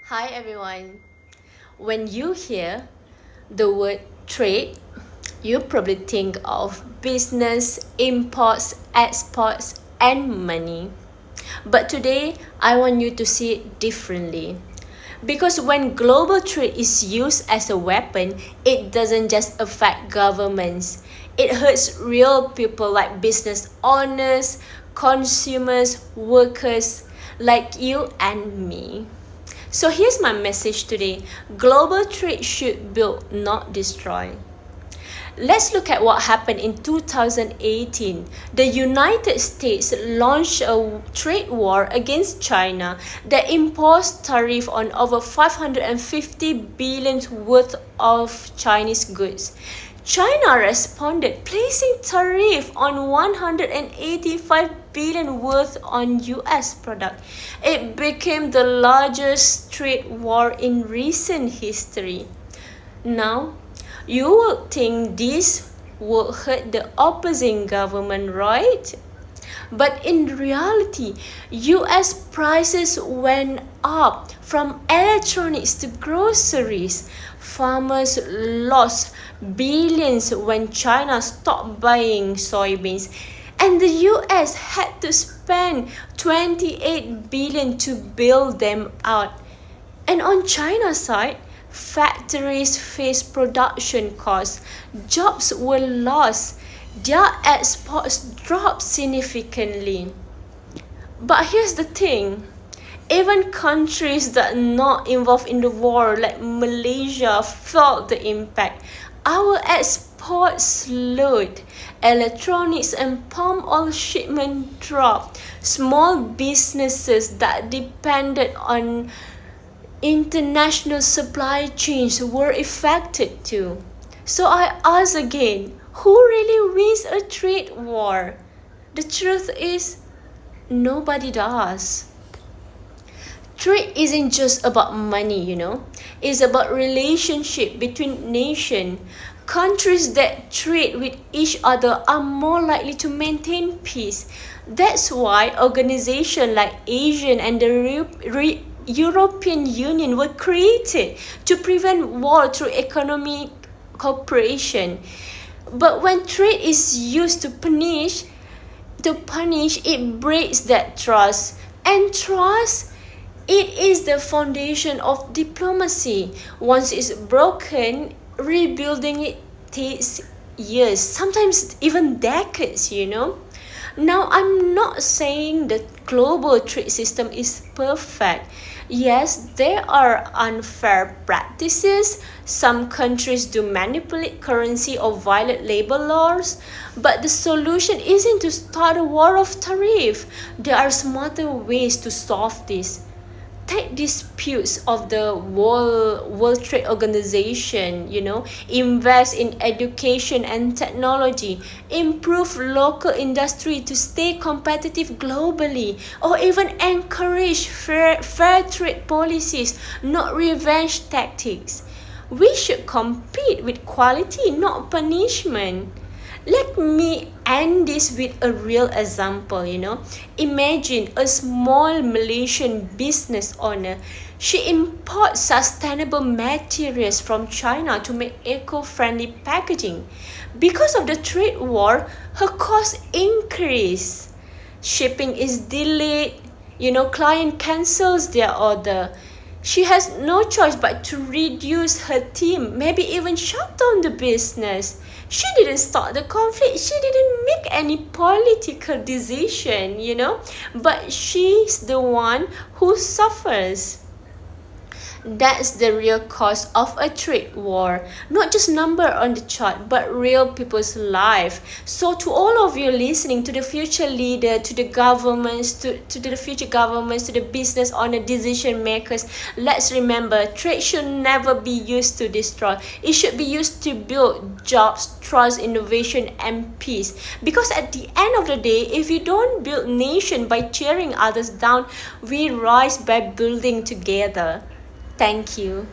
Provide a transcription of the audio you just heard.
Hi everyone. When you hear the word trade, you probably think of business, imports, exports, and money. But today, I want you to see it differently. Because when global trade is used as a weapon, it doesn't just affect governments. It hurts real people like business owners, consumers, workers like you and me. So here's my message today. Global trade should build, not destroy. Let's look at what happened in 2018. The United States launched a trade war against China that imposed tariff on over 550 billion worth of Chinese goods. China responded, placing tariff on 185 billion worth on US product. It became the largest trade war in recent history. Now, you would think this would hurt the opposing government, right? But in reality, US prices went up from electronics to groceries. Farmers lost billions when China stopped buying soybeans. And the US had to spend 28 billion to bail them out. And on China's side, factories faced production costs, jobs were lost, their exports dropped significantly. But here's the thing, even countries that are not involved in the war, like Malaysia, felt the impact. Our exports slowed, electronics and palm oil shipment dropped. Small businesses that depended on international supply chains were affected too. So I ask again, who really wins a trade war? The truth is, nobody does. Trade isn't just about money, It's about relationship between nations. Countries that trade with each other are more likely to maintain peace. That's why organizations like Asian and the European Union were created to prevent war through economic cooperation. But when trade is used to punish, it breaks that trust. And trust, it is the foundation of diplomacy. Once it's broken, rebuilding it takes years, sometimes even decades. Now, I'm not saying the global trade system is perfect. Yes, there are unfair practices. Some countries do manipulate currency or violate labor laws. But the solution isn't to start a war of tariff. There are smarter ways to solve this. Take disputes of the World Trade Organization, invest in education and technology, improve local industry to stay competitive globally, or even encourage fair trade policies, not revenge tactics. We should compete with quality, not punishment. Let me end this with a real example. Imagine a small Malaysian business owner. She imports sustainable materials from China to make eco-friendly packaging. Because of the trade war, her costs increase. Shipping is delayed. Client cancels their order. She has no choice but to reduce her team, maybe even shut down the business. She didn't start the conflict. She didn't make any political decision, but she's the one who suffers. That's the real cost of a trade war. Not just number on the chart, but real people's life. So to all of you listening, to the future leader, to the governments, to the future governments, to the business owner, decision makers, let's remember, trade should never be used to destroy. It should be used to build jobs, trust, innovation, and peace. Because at the end of the day, if we don't build nation by tearing others down, we rise by building together. Thank you.